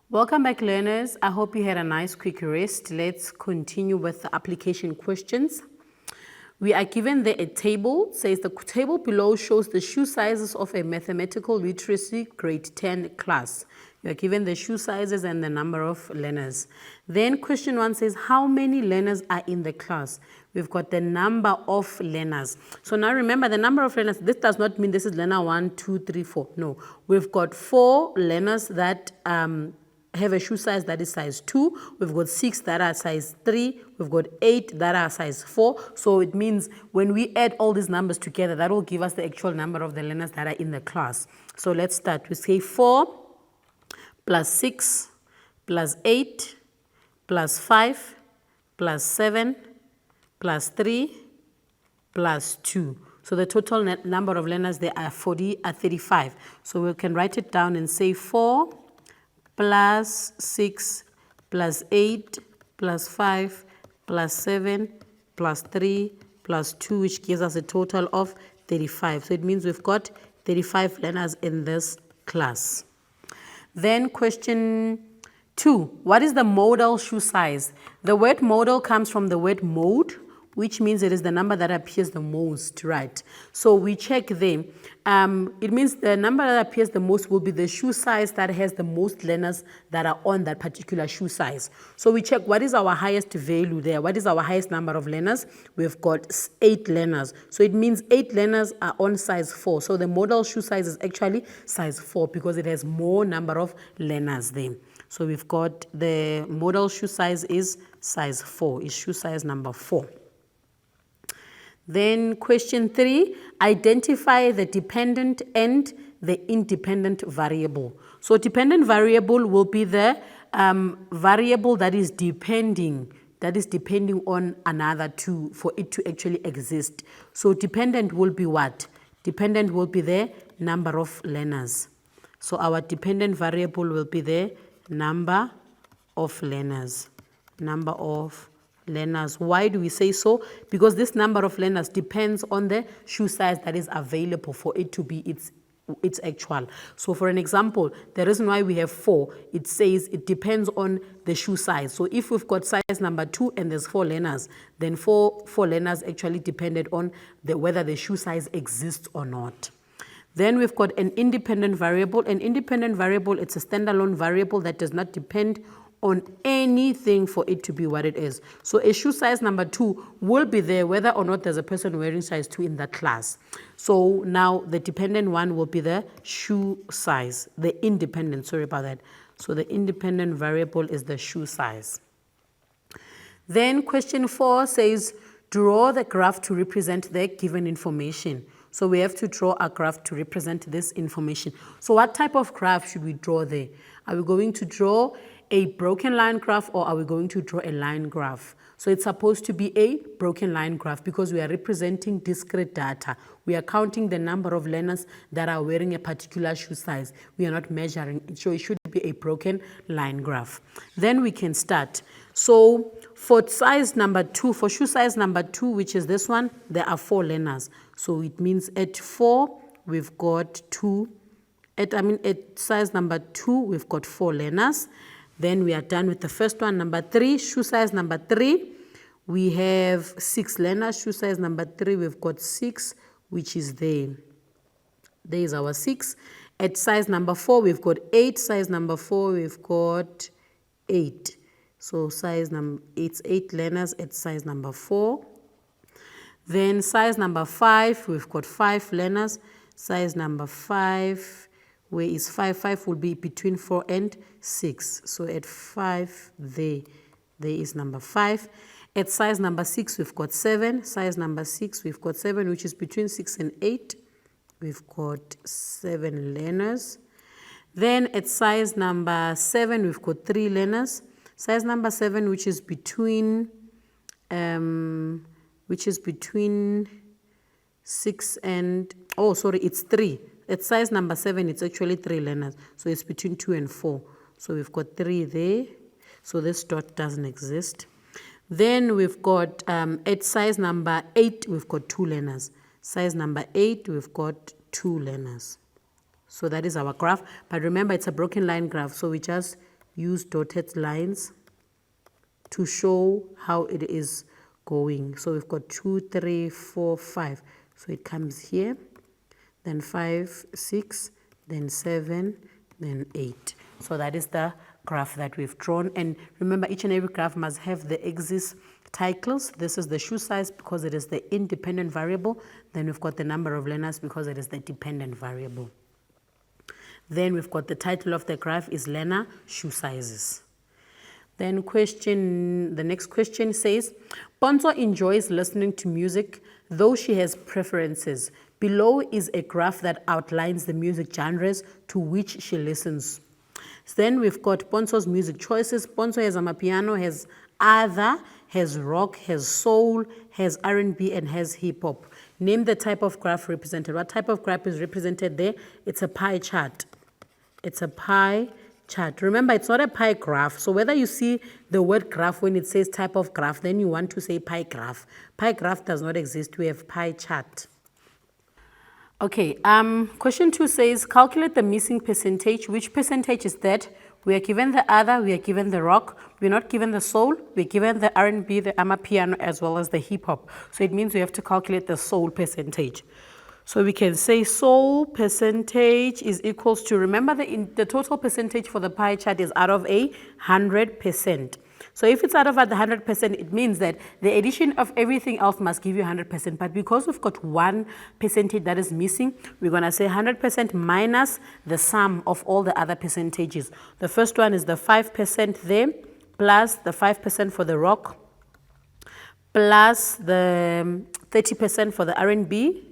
Welcome back, learners. I hope you had a nice quick rest. Let's continue with the application questions. We are given there a table. Says the table below shows the shoe sizes of a mathematical literacy grade 10 class. You are given the shoe sizes and the number of learners. Then question 1 says, how many learners are in the class? We've got the number of learners. So now remember the number of learners, this does not mean this is learner 1, 2, 3, 4. No, we've got 4 learners that have a shoe size that is size 2. We've got 6 that are size 3. We've got 8 that are size 4. So it means when we add all these numbers together, that will give us the actual number of the learners that are in the class. So let's start. We say 4 plus 6 plus 8 plus 5 plus 7 plus 3 plus 2. So the total number of learners there are 35. So we can write it down and say 4 plus 6 plus 8 plus 5 plus 7 plus 3 plus 2, which gives us a total of 35. So it means we've got 35 learners in this class. Then question 2, what is the modal shoe size? The word modal comes from the word mode, which means it is the number that appears the most, right? So we check there. It means the number that appears the most will be the shoe size that has the most learners that are on that particular shoe size. So we check what is our highest value there. What is our highest number of learners? We've got 8 learners. So it means 8 learners are on size 4. So the modal shoe size is actually size 4 because it has more number of learners there. So we've got the modal shoe size is size 4, is shoe size number 4. Then question 3, identify the dependent and the independent variable. So dependent variable will be the variable that is depending on another two for it to actually exist. So dependent will be what? Dependent will be the number of learners. So our dependent variable will be the number of learners. Number of learners. Why do we say so? Because this number of learners depends on the shoe size that is available for it to be its actual. So for an example, the reason why we have 4, it says it depends on the shoe size. So if we've got size number 2 and there's 4 learners, then four learners actually depended on whether the shoe size exists or not. Then we've got an independent variable. An independent variable, it's a standalone variable that does not depend on anything for it to be what it is. So a shoe size number 2 will be there whether or not there's a person wearing size 2 in that class. So now the dependent one will be the shoe size, the independent, sorry about that. So the independent variable is the shoe size. Then question 4 says, draw the graph to represent the given information. So we have to draw a graph to represent this information. So what type of graph should we draw there? Are we going to draw a broken line graph or are we going to draw a line graph? So it's supposed to be a broken line graph because we are representing discrete data. We are counting the number of learners that are wearing a particular shoe size. We are not measuring it, so it should be a broken line graph. Then we can start. So for size number 2, for shoe size number 2, which is this one, there are 4 learners. So it means at 4, we've got 2. At size number 2, we've got 4 learners. Then we are done with the first one. Number 3, shoe size number 3, we have 6 learners. Shoe size number 3, we've got 6, which is there. There is our 6. At size number 4, we've got 8. Size number 4, we've got 8. So it's 8 learners at size number 4. Then size number 5, we've got 5 learners. Size number 5, where is 5? 5 will be between 4 and 6. So at 5, there is number 5. At size number 6, we've got 7. Size number 6, we've got 7, which is between 6 and 8. We've got 7 learners. Then at size number 7, we've got 3 learners. Size number 7, which is between 6 and, it's 3. At size number 7, it's actually 3 learners. So it's between 2 and 4. So we've got 3 there. So this dot doesn't exist. Then we've got, at size number 8, we've got 2 learners. Size number 8, we've got 2 learners. So that is our graph. But remember, it's a broken line graph. So we just use dotted lines to show how it is going. So we've got 2, 3, 4, 5. So it comes here, then 5, 6, then 7, then 8. So that is the graph that we've drawn. And remember, each and every graph must have the axis titles. This is the shoe size because it is the independent variable. Then we've got the number of learners because it is the dependent variable. Then we've got the title of the graph is learner shoe sizes. Then the next question says, Ponzo enjoys listening to music, though she has preferences. Below is a graph that outlines the music genres to which she listens. Then we've got Ponzo's music choices. Ponzo has amapiano, has other, has rock, has soul, has R&B, and has hip-hop. Name the type of graph represented. What type of graph is represented there? It's a pie chart. It's a pie chart. Remember, it's not a pie graph. So whether you see the word graph when it says type of graph, then you want to say pie graph. Pie graph does not exist. We have pie chart. Okay, question 2 says, calculate the missing percentage. Which percentage is that? We are given the other, we are given the rock, we're not given the soul, we're given the R&B, the amapiano, as well as the hip-hop. So it means we have to calculate the soul percentage. So we can say soul percentage is equals to, remember the total percentage for the pie chart is out of 100%. So if it's out of 100%, it means that the addition of everything else must give you 100%. But because we've got one percentage that is missing, we're going to say 100% minus the sum of all the other percentages. The first one is the 5% there, plus the 5% for the rock, plus the 30% for the R&B,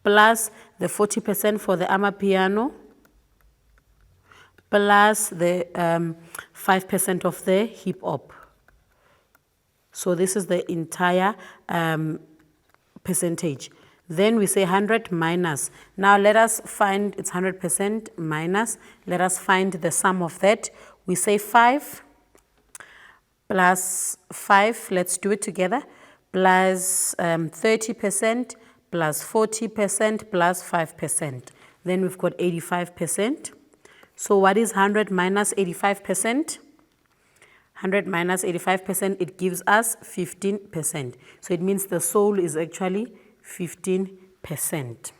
plus the 40% for the amapiano, plus the 5% of the hip-hop. So this is the entire percentage. Then we say 100 minus. Now let us find, it's 100% minus. Let us find the sum of that. We say 5 plus 5, let's do it together, plus 30%, plus 40%, plus 5%. Then we've got 85%. So what is 100 minus 85%? 100 minus 85%, it gives us 15%. So it means the soul is actually 15%.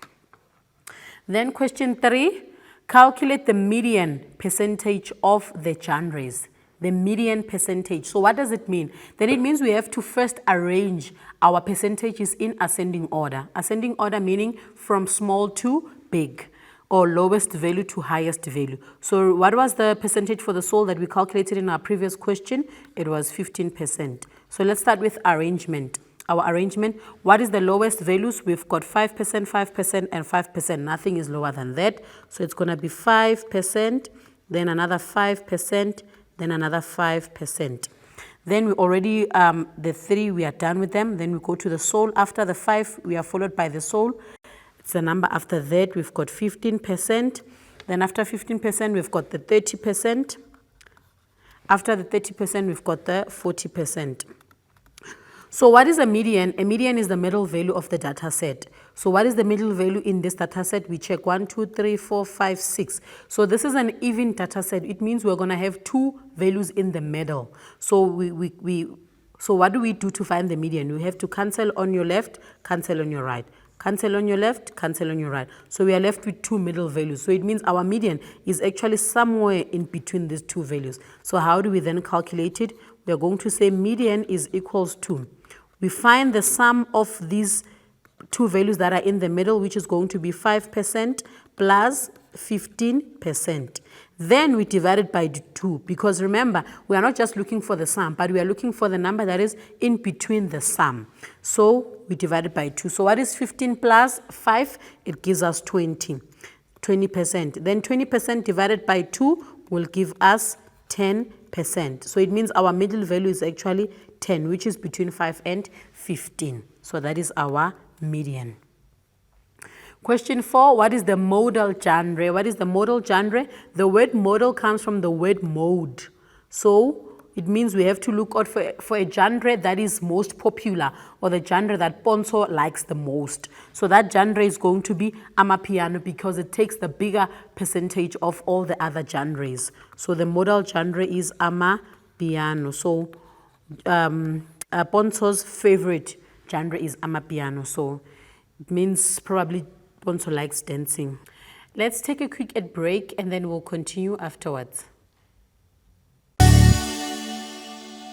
Then question 3, calculate the median percentage of the genres. The median percentage. So what does it mean? Then it means we have to first arrange our percentages in ascending order. Ascending order meaning from small to big, or lowest value to highest value. So what was the percentage for the soul that we calculated in our previous question? It was 15%. So let's start with arrangement. Our arrangement, what is the lowest values? We've got 5%, 5%, and 5%. Nothing is lower than that. So it's going to be 5%, then another 5%, then another 5%. Then we already, the 3, we are done with them. Then we go to the soul. After the 5, we are followed by the soul. It's the number after that. We've got 15%. Then after 15%, we've got the 30%. After the 30%, we've got the 40%. So what is a median? A median is the middle value of the data set. So what is the middle value in this data set? We check 1, 2, 3, 4, 5, 6. So this is an even data set. It means we're going to have 2 values in the middle. So so what do we do to find the median? We have to cancel on your left, cancel on your right. Cancel on your left, cancel on your right. So we are left with 2 middle values. So it means our median is actually somewhere in between these 2 values. So how do we then calculate it? We are going to say median is equals to, we find the sum of these 2 values that are in the middle, which is going to be 5% plus 15%. Then we divide it by 2, because remember, we are not just looking for the sum, but we are looking for the number that is in between the sum. So we divide it by 2. So what is 15 plus 5? It gives us 20%. Then 20% divided by 2 will give us 10%. So it means our middle value is actually 10, which is between 5 and 15. So that is our median. Question 4, what is the modal genre? What is the modal genre? The word modal comes from the word mode. So it means we have to look out for a genre that is most popular, or the genre that Pontsho likes the most. So that genre is going to be Amapiano because it takes the bigger percentage of all the other genres. So the modal genre is Amapiano. So Pontsho's favorite genre is Amapiano. So it means probably Pontsho likes dancing. Let's take a quick break and then we'll continue afterwards.